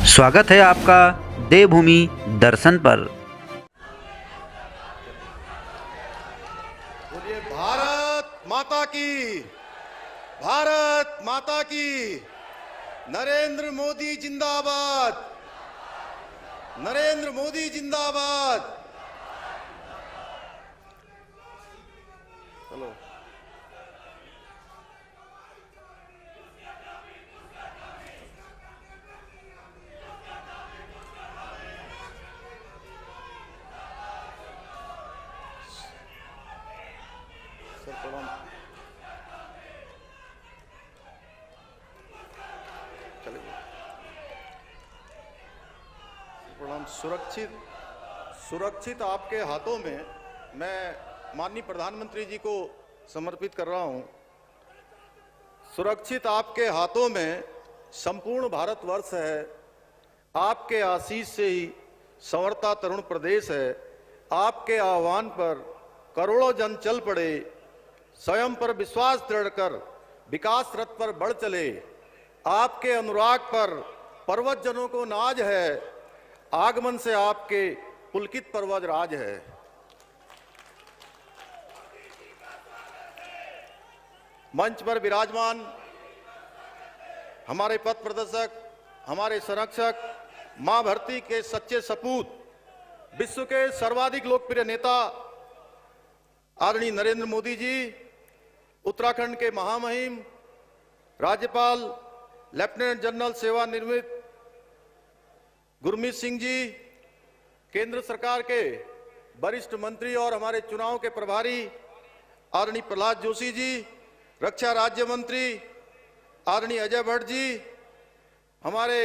स्वागत है आपका देवभूमि दर्शन पर। बोलिए भारत माता की, भारत माता की। नरेंद्र मोदी जिंदाबाद, नरेंद्र मोदी जिंदाबाद। चलो सर प्रणाम। चलिए प्रणाम। सुरक्षित आपके हाथों में मैं माननीय प्रधानमंत्री जी को समर्पित कर रहा हूं। सुरक्षित आपके हाथों में संपूर्ण भारतवर्ष है। आपके आशीष से ही संवरता तरुण प्रदेश है। आपके आह्वान पर करोड़ों जन चल पड़े, स्वयं पर विश्वास दृढ़ कर विकास रथ पर बढ़ चले। आपके अनुराग पर पर्वत जनों को नाज है, आगमन से आपके पुलकित पर्वत राज है। मंच पर विराजमान हमारे पथ प्रदर्शक, हमारे संरक्षक, मां भरती के सच्चे सपूत, विश्व के सर्वाधिक लोकप्रिय नेता आदरणीय नरेंद्र मोदी जी, उत्तराखंड के महामहिम राज्यपाल लेफ्टिनेंट जनरल सेवानिवृत्त गुरमीत सिंह जी, केंद्र सरकार के वरिष्ठ मंत्री और हमारे चुनाव के प्रभारी आदरणीय प्रहलाद जोशी जी, रक्षा राज्य मंत्री आदरणीय अजय भट्ट जी, हमारे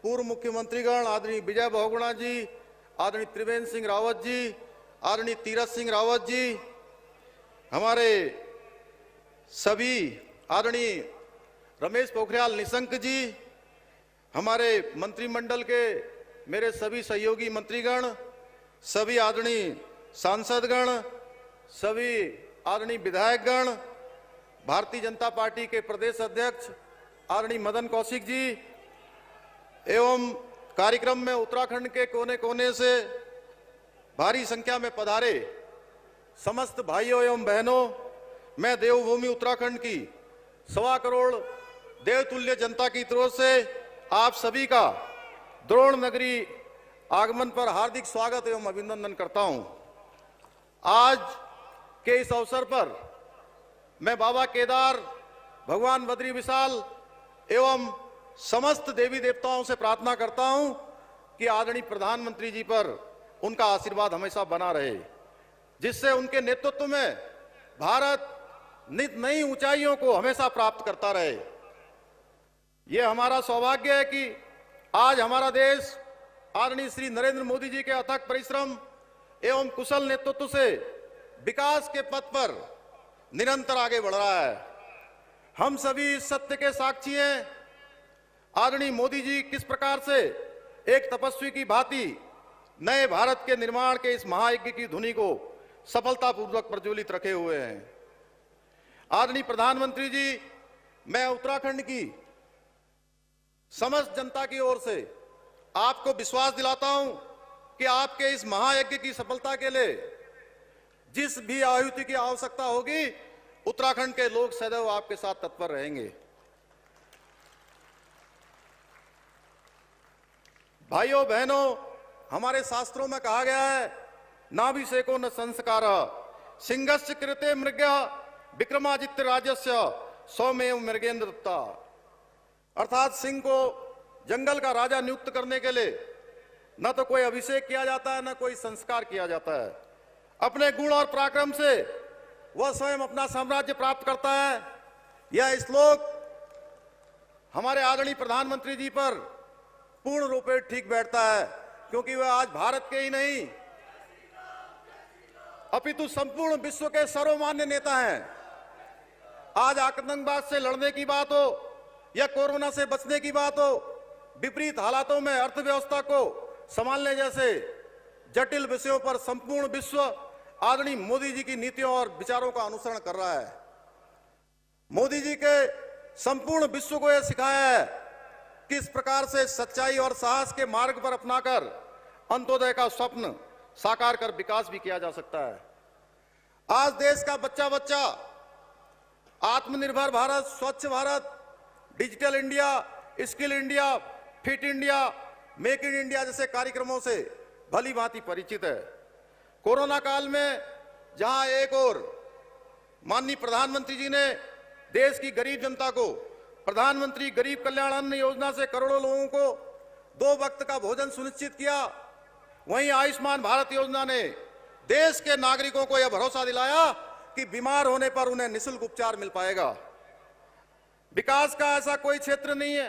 पूर्व मुख्यमंत्रीगण आदरणीय विजय बहुगुणा जी, आदरणीय त्रिवेंद्र सिंह रावत जी, आदरणीय तीरथ सिंह रावत जी, हमारे सभी आदरणीय रमेश पोखरियाल निशंक जी, हमारे मंत्रिमंडल के मेरे सभी सहयोगी मंत्रीगण, सभी आदरणीय सांसदगण, सभी आदरणीय विधायकगण, भारतीय जनता पार्टी के प्रदेश अध्यक्ष आदरणीय मदन कौशिक जी एवं कार्यक्रम में उत्तराखंड के कोने कोने से भारी संख्या में पधारे समस्त भाइयों एवं बहनों, मैं देवभूमि उत्तराखंड की 1.25 करोड़ देवतुल्य जनता की तरफ से आप सभी का द्रोण नगरी आगमन पर हार्दिक स्वागत एवं अभिनंदन करता हूं। आज के इस अवसर पर मैं बाबा केदार, भगवान बद्री विशाल एवं समस्त देवी देवताओं से प्रार्थना करता हूं कि आदरणीय प्रधानमंत्री जी पर उनका आशीर्वाद हमेशा बना रहे, जिससे उनके नेतृत्व में भारत नित नई ऊंचाइयों को हमेशा प्राप्त करता रहे। यह हमारा सौभाग्य है कि आज हमारा देश आदरणीय श्री नरेंद्र मोदी जी के अथक परिश्रम एवं कुशल नेतृत्व से विकास के पथ पर निरंतर आगे बढ़ रहा है। हम सभी इस सत्य के साक्षी हैं, आदरणीय मोदी जी किस प्रकार से एक तपस्वी की भांति नए भारत के निर्माण के इस महायज्ञ की धुनी को सफलतापूर्वक प्रज्वलित रखे हुए हैं। आदरणीय प्रधानमंत्री जी, मैं उत्तराखंड की समस्त जनता की ओर से आपको विश्वास दिलाता हूं कि आपके इस महायज्ञ की सफलता के लिए जिस भी आहुति की आवश्यकता होगी, उत्तराखंड के लोग सदैव आपके साथ तत्पर रहेंगे। भाइयों बहनों, हमारे शास्त्रों में कहा गया है, नाभिषेको न संस्कार सिंहस्य कृते मृग्या विक्रमादित्य राजस्य सौम्येव मृगेंद्र दत्ता। अर्थात सिंह को जंगल का राजा नियुक्त करने के लिए न तो कोई अभिषेक किया जाता है, न कोई संस्कार किया जाता है। अपने गुण और पराक्रम से वह स्वयं अपना साम्राज्य प्राप्त करता है। यह श्लोक हमारे आदरणीय प्रधानमंत्री जी पर पूर्ण रूप से ठीक बैठता है, क्योंकि वह आज भारत के ही नहीं अपितु संपूर्ण विश्व के सर्वमान्य नेता हैं। आज आतंकवाद से लड़ने की बात हो या कोरोना से बचने की बात हो, विपरीत हालातों में अर्थव्यवस्था को संभालने जैसे जटिल विषयों पर संपूर्ण विश्व आदरणीय मोदी जी की नीतियों और विचारों का अनुसरण कर रहा है। मोदी जी के संपूर्ण विश्व को यह सिखाया है किस प्रकार से सच्चाई और साहस के मार्ग पर अपनाकर अंत्योदय का स्वप्न साकार कर विकास भी किया जा सकता है। आज देश का बच्चा बच्चा आत्मनिर्भर भारत, स्वच्छ Bharat, digital India, skill India, fit India, make in India जैसे कार्यक्रमों से भली भांति परिचित है। कोरोना काल में जहां एक और माननीय प्रधानमंत्री जी ने देश की गरीब जनता को प्रधानमंत्री गरीब कल्याण अन्न योजना से करोड़ों लोगों को 2 वक्त का भोजन सुनिश्चित किया, वहीं आयुष्मान भारत योजना ने देश के नागरिकों को यह भरोसा दिलाया कि बीमार होने पर उन्हें निःशुल्क उपचार मिल पाएगा। विकास का ऐसा कोई क्षेत्र नहीं है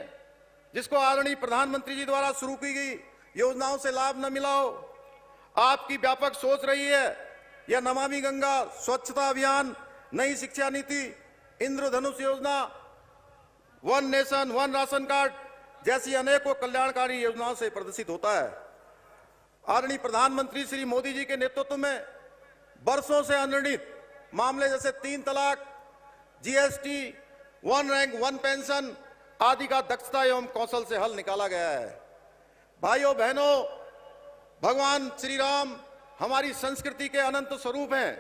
जिसको आदरणीय प्रधानमंत्री जी द्वारा शुरू की गई योजनाओं से लाभ न मिला हो। आपकी व्यापक सोच रही है, यह नमामि गंगा, स्वच्छता अभियान, नई शिक्षा नीति, इंद्रधनुष योजना, one nation one ration card जैसी अनेकों कल्याणकारी योजनाओं से प्रदर्शित होता है। आदरणीय प्रधानमंत्री श्री मोदी जी के नेतृत्व में वर्षों से अनिर्णित मामले जैसे 3 तलाक, जीएसटी, 1 रैंक 1 पेंशन आदि का दक्षता एवं कौशल से हल निकाला गया है। भाइयों बहनों, भगवान श्री राम हमारी संस्कृति के अनंत स्वरूप हैं।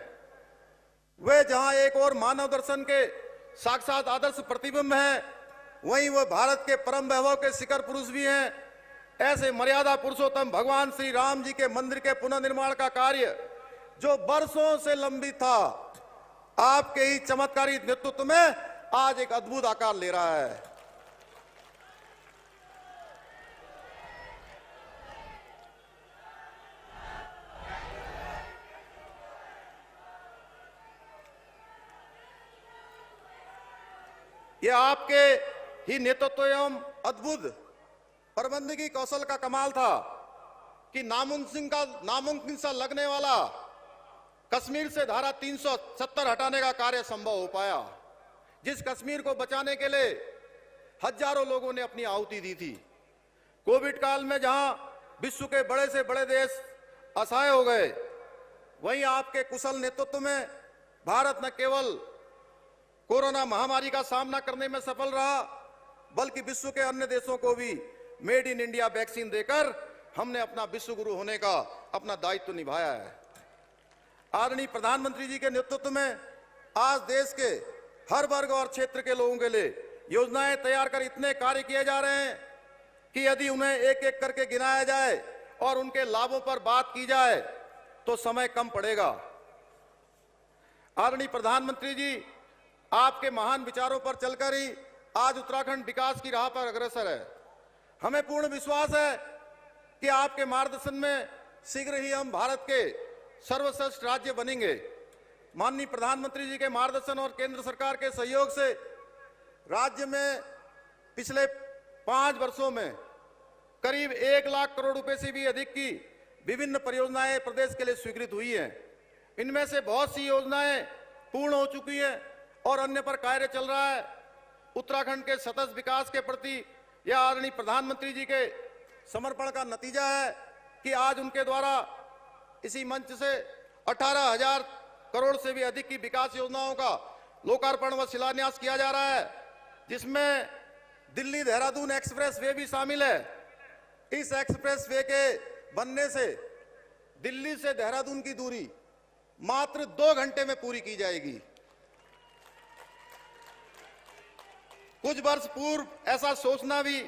वे जहां एक और मानव दर्शन के साक्षात आदर्श प्रतिबिंब हैं, वहीं वह भारत के परम वैभव के शिखर पुरुष भी हैं। ऐसे मर्यादा पुरुषोत्तम भगवान श्री राम जी के मंदिर के पुनर्निर्माण का कार्य जो वर्षों से लंबित था, आपके ही चमत्कारी नेतृत्व में आज एक अद्भुत आकार ले रहा है। यह आपके ही नेतृत्व एवं अद्भुत प्रबंधकीय कौशल का कमाल था कि नामुमकिन सा लगने वाला कश्मीर से धारा 370 हटाने का कार्य संभव हो पाया, जिस कश्मीर को बचाने के लिए हजारों लोगों ने अपनी आहुति दी थी। कोविड काल में जहां विश्व के बड़े से बड़े देश असहाय हो गए, वहीं आपके कुशल नेतृत्व में भारत न केवल कोरोना महामारी का सामना करने में सफल रहा, बल्कि विश्व के अन्य देशों को भी मेड इन इंडिया वैक्सीन देकर हमने अपना विश्व गुरु होने का अपना दायित्व निभाया है। आदरणीय प्रधानमंत्री जी के नेतृत्व में आज देश के हर वर्ग और क्षेत्र के लोगों के लिए योजनाएं तैयार कर इतने कार्य किए जा रहे हैं कि यदि उन्हें एक एक करके गिनाया जाए और उनके लाभों पर बात की जाए तो समय कम पड़ेगा। आदरणीय प्रधानमंत्री जी, आपके महान विचारों पर चलकर ही आज उत्तराखंड विकास की राह पर अग्रसर है। हमें पूर्ण विश्वास है कि आपके मार्गदर्शन में शीघ्र ही हम भारत के सर्वश्रेष्ठ राज्य बनेंगे। माननीय प्रधानमंत्री जी के मार्गदर्शन और केंद्र सरकार के सहयोग से राज्य में पिछले 5 वर्षों में करीब 1 लाख करोड़ रुपए से भी अधिक की विभिन्न परियोजनाएं प्रदेश के लिए स्वीकृत हुई हैं। इनमें से बहुत सी योजनाएं पूर्ण हो चुकी हैं और अन्य पर कार्य चल रहा है। उत्तराखंड के सतत विकास के प्रति यह आदरणीय प्रधानमंत्री जी के समर्पण का नतीजा है कि आज उनके द्वारा इसी मंच से 18,000 करोड़ से भी अधिक की विकास योजनाओं का लोकार्पण व शिलान्यास किया जा रहा है, जिसमें दिल्ली देहरादून एक्सप्रेस वे भी शामिल है। इस एक्सप्रेस वे के बनने से दिल्ली से देहरादून की दूरी मात्र 2 घंटे में पूरी की जाएगी। कुछ वर्ष पूर्व ऐसा सोचना भी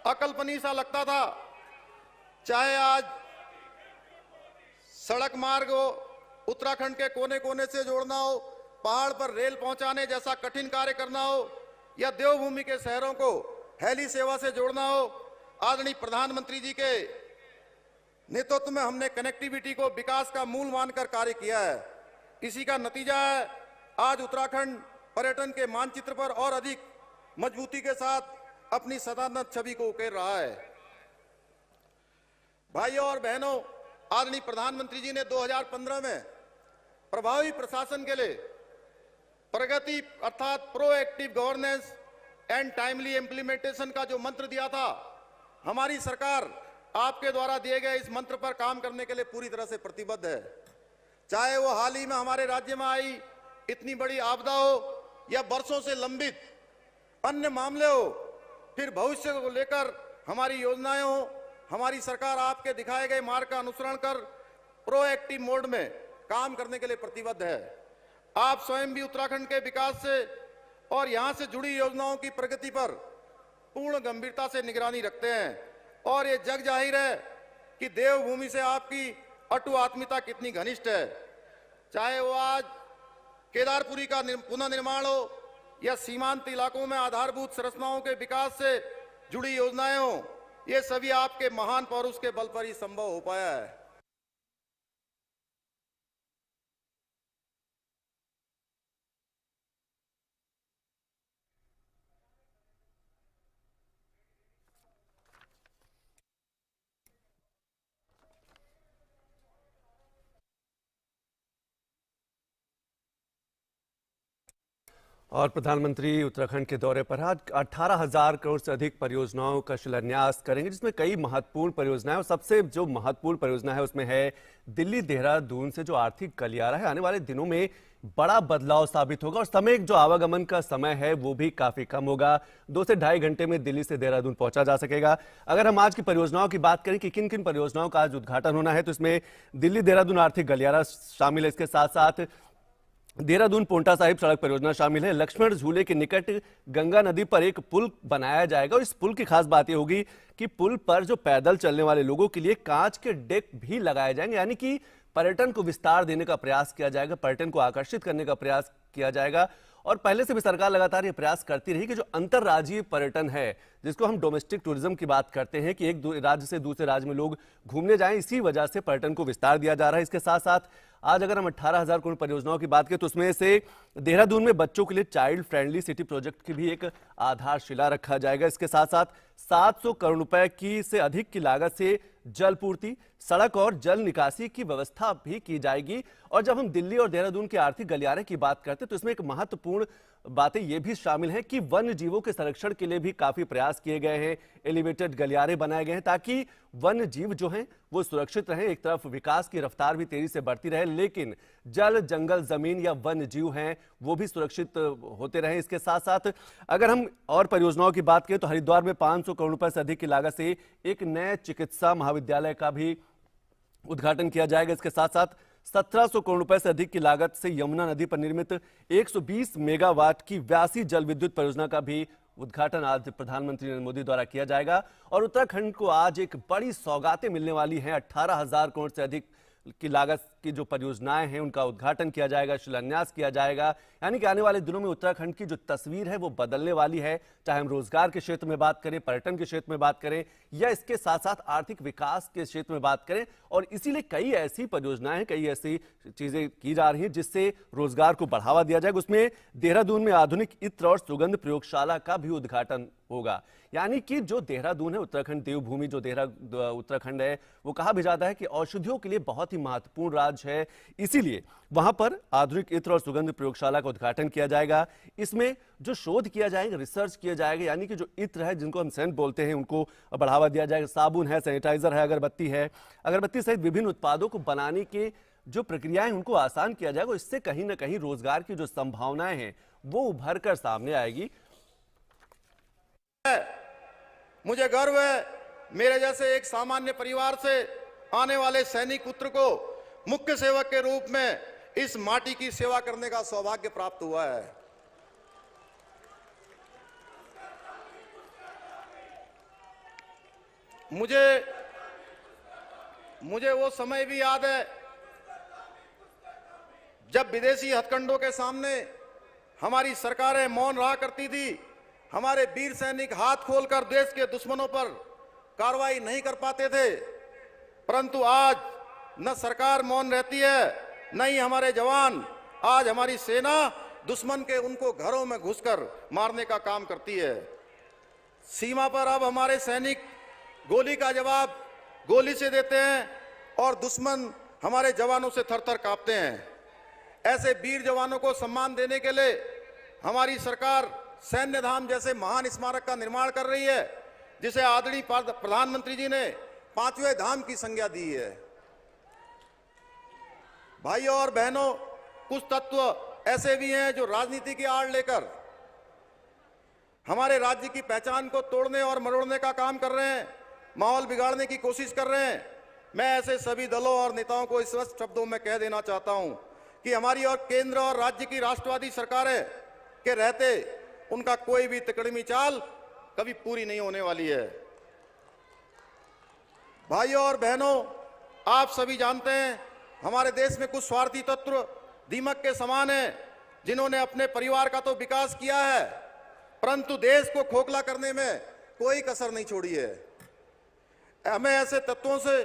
अकल्पनीय सा लगता था। चाहे आज सड़क मार्ग हो, उत्तराखंड के कोने कोने से जोड़ना हो, पहाड़ पर रेल पहुंचाने जैसा कठिन कार्य करना हो, या देवभूमि के शहरों को हेली सेवा से जोड़ना हो, आदरणीय प्रधानमंत्री जी के नेतृत्व में हमने कनेक्टिविटी को विकास का मूल मानकर कार्य किया है। इसी का नतीजा है आज उत्तराखंड पर्यटन के मानचित्र पर और अधिक मजबूती के साथ अपनी सदानत छवि को उकेर रहा है। भाइयों और बहनों, आदरणीय प्रधानमंत्री जी ने 2015 में प्रभावी प्रशासन के लिए प्रगति अर्थात proactive governance and timely implementation का जो मंत्र दिया था, हमारी सरकार आपके द्वारा दिए गए इस मंत्र पर काम करने के लिए पूरी तरह से प्रतिबद्ध है। चाहे वो हाल ही में हमारे राज्य में आई इतनी बड़ी आपदा हो या वर्षों से लंबित अन्य मामले हो, फिर भविष्य को लेकर हमारी योजनाएं हो। हमारी सरकार आपके दिखाए गए मार्ग का अनुसरण कर प्रोएक्टिव मोड में काम करने के लिए प्रतिबद्ध है। आप स्वयं भी उत्तराखंड के विकास से और यहां से जुड़ी योजनाओं की प्रगति पर पूर्ण गंभीरता से निगरानी रखते हैं और ये जग जाहिर है कि देवभूमि से आपकी अटू आत्मीयता कितनी घनिष्ठ है। चाहे वो आज केदारपुरी का पुनर्निर्माण हो या सीमांत इलाकों में आधारभूत संरचनाओं के विकास से जुड़ी योजनाएं हो, ये सभी आपके महान पौरुष के बल पर ही संभव हो पाया है। और प्रधानमंत्री उत्तराखंड के दौरे पर आज 18,000 करोड़ से अधिक परियोजनाओं का शिलान्यास करेंगे, जिसमें कई महत्वपूर्ण परियोजनाएं और सबसे जो महत्वपूर्ण परियोजना है उसमें है दिल्ली देहरादून से जो आर्थिक गलियारा है आने वाले दिनों में बड़ा बदलाव साबित होगा और समय जो आवागमन का समय है वो भी काफी कम होगा। 2 से ढाई घंटे में दिल्ली से देहरादून पहुंचा जा सकेगा। अगर हम आज की परियोजनाओं की बात करें कि किन किन परियोजनाओं का आज उद्घाटन होना है तो इसमें दिल्ली देहरादून आर्थिक गलियारा शामिल है। इसके साथ साथ देहरादून पोंटा साहिब सड़क परियोजना शामिल है। लक्ष्मण झूले के निकट गंगा नदी पर एक पुल बनाया जाएगा और इस पुल की खास बात यह होगी कि पुल पर जो पैदल चलने वाले लोगों के लिए कांच के डेक भी लगाए जाएंगे, यानी कि पर्यटन को विस्तार देने का प्रयास किया जाएगा, पर्यटन को आकर्षित करने का प्रयास किया जाएगा। और पहले से भी सरकार लगातार ये प्रयास करती रही कि जो अंतर्राज्यीय पर्यटन है, जिसको हम डोमेस्टिक टूरिज्म की बात करते हैं कि एक राज्य से दूसरे राज्य में लोग घूमने जाएं, इसी वजह से पर्यटन को विस्तार दिया जा रहा है। इसके साथ साथ आज अगर हम 18,000 करोड़ परियोजनाओं की बात करें तो उसमें से देहरादून में बच्चों के लिए चाइल्ड फ्रेंडली सिटी प्रोजेक्ट की भी एक आधारशिला रखा जाएगा। इसके साथ साथ 700 करोड़ रुपए की से अधिक की लागत से जल पूर्ति, सड़क और जल निकासी की व्यवस्था भी की जाएगी। और जब हम दिल्ली और देहरादून के आर्थिक गलियारे की बात करते हैं तो इसमें एक महत्वपूर्ण बातें ये भी शामिल हैं कि वन्य जीवों के संरक्षण के लिए भी काफी प्रयास किए गए हैं। एलिवेटेड गलियारे बनाए गए हैं ताकि वन्य जीव जो हैं वो सुरक्षित रहें। एक तरफ विकास की रफ्तार भी तेजी से बढ़ती रहे, लेकिन जल, जंगल, जमीन या वन्य जीव हैं वो भी सुरक्षित होते रहें। इसके साथ साथ अगर हम और परियोजनाओं की बात करें तो हरिद्वार में 500 करोड़ रुपए से अधिक की लागत से एक नए चिकित्सा महाविद्यालय का भी उद्घाटन किया जाएगा। इसके साथ साथ 1700 करोड़ रुपए से अधिक की लागत से यमुना नदी पर निर्मित 120 मेगावाट की व्यासी जल विद्युत परियोजना का भी उद्घाटन आज प्रधानमंत्री नरेंद्र मोदी द्वारा किया जाएगा। और उत्तराखंड को आज एक बड़ी सौगातें मिलने वाली हैं। 18,000 करोड़ से अधिक की लागत की जो परियोजनाएं हैं उनका उद्घाटन किया जाएगा, शिलान्यास किया जाएगा। यानी कि आने वाले दिनों में उत्तराखंड की जो तस्वीर है वो बदलने वाली है, चाहे हम रोजगार के क्षेत्र में बात करें, पर्यटन के क्षेत्र में बात करें या इसके साथ साथ आर्थिक विकास के क्षेत्र में बात करें। और इसीलिए कई ऐसी परियोजनाएं, कई ऐसी चीजें की जा रही हैं जिससे रोजगार को बढ़ावा दिया जाएगा। उसमें देहरादून में आधुनिक इत्र और सुगंध प्रयोगशाला का भी उद्घाटन होगा। यानी कि जो देहरादून है, उत्तराखंड देवभूमि जो उत्तराखंड है, वो कहा भी जाता है कि औषधियों के लिए बहुत ही महत्वपूर्ण राज्य है। इसीलिए वहां पर आधुनिक इत्र और सुगंध प्रयोगशाला का उद्घाटन किया जाएगा। इसमें जो शोध किया जाएगा, रिसर्च किया जाएगा, यानी कि जो इत्र है जिनको हम सेंट बोलते हैं उनको बढ़ावा दिया जाएगा। साबुन है, सैनिटाइजर है, अगरबत्ती सहित विभिन्न उत्पादों को बनाने के जो प्रक्रियाएं उनको आसान किया जाएगा। इससे कहीं ना कहीं रोजगार की जो संभावनाएं हैं वो उभर कर सामने आएगी। मुझे गर्व है मेरे जैसे एक सामान्य परिवार से आने वाले सैनिक पुत्र को मुख्य सेवक के रूप में इस माटी की सेवा करने का सौभाग्य प्राप्त हुआ है। मुझे वो समय भी याद है जब विदेशी हथकंडों के सामने हमारी सरकारें मौन रहा करती थी। हमारे वीर सैनिक हाथ खोलकर देश के दुश्मनों पर कार्रवाई नहीं कर पाते थे, परंतु आज न सरकार मौन रहती है, न ही हमारे जवान। आज हमारी सेना दुश्मन के उनको घरों में घुसकर मारने का काम करती है। सीमा पर अब हमारे सैनिक गोली का जवाब गोली से देते हैं और दुश्मन हमारे जवानों से थर-थर कांपते हैं। ऐसे वीर जवानों को सम्मान देने के लिए हमारी सरकार सैन्य धाम जैसे महान स्मारक का निर्माण कर रही है, जिसे आदरणीय प्रधानमंत्री जी ने 5वें धाम की संज्ञा दी है। भाइयों और बहनों, कुछ तत्व ऐसे भी हैं जो राजनीति की आड़ लेकर हमारे राज्य की पहचान को तोड़ने और मरोड़ने का काम कर रहे हैं, माहौल बिगाड़ने की कोशिश कर रहे हैं। मैं ऐसे सभी दलों और नेताओं को इस स्पष्ट शब्दों में कह देना चाहता हूं कि हमारी और केंद्र और राज्य की राष्ट्रवादी सरकारें के रहते उनका कोई भी तिकड़मी चाल कभी पूरी नहीं होने वाली है। भाइयों और बहनों, आप सभी जानते हैं हमारे देश में कुछ स्वार्थी तत्व दीमक के समान हैं, जिन्होंने अपने परिवार का तो विकास किया है, परंतु देश को खोखला करने में कोई कसर नहीं छोड़ी है। हमें ऐसे तत्वों से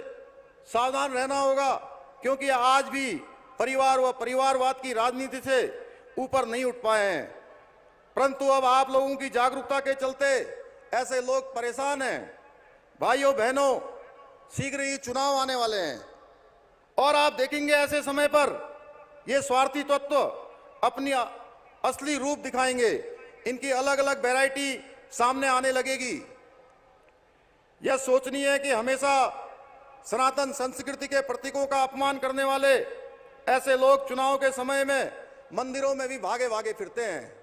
सावधान रहना होगा, क्योंकि आज भी परिवार व परिवारवाद की राजनीति से ऊपर नहीं उठ पाए हैं। परंतु अब आप लोगों की जागरूकता के चलते ऐसे लोग परेशान हैं। भाइयों बहनों, शीघ्र ही चुनाव आने वाले हैं और आप देखेंगे ऐसे समय पर ये स्वार्थी तत्व अपनी असली रूप दिखाएंगे। इनकी अलग अलग वैरायटी सामने आने लगेगी। यह सोचनीय है कि हमेशा सनातन संस्कृति के प्रतीकों का अपमान करने वाले ऐसे लोग चुनाव के समय में मंदिरों में भी भागे भागे फिरते हैं।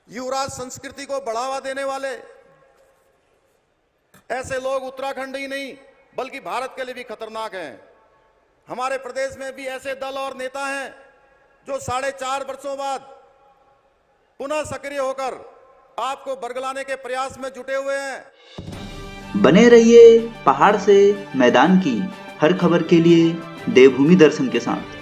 युवराज संस्कृति को बढ़ावा देने वाले ऐसे लोग उत्तराखंड ही नहीं बल्कि भारत के लिए भी खतरनाक हैं। हमारे प्रदेश में भी ऐसे दल और नेता हैं जो 4.5 वर्षों बाद पुनः सक्रिय होकर आपको बरगलाने के प्रयास में जुटे हुए हैं। बने रहिए पहाड़ से मैदान की हर खबर के लिए देवभूमि दर्शन के साथ।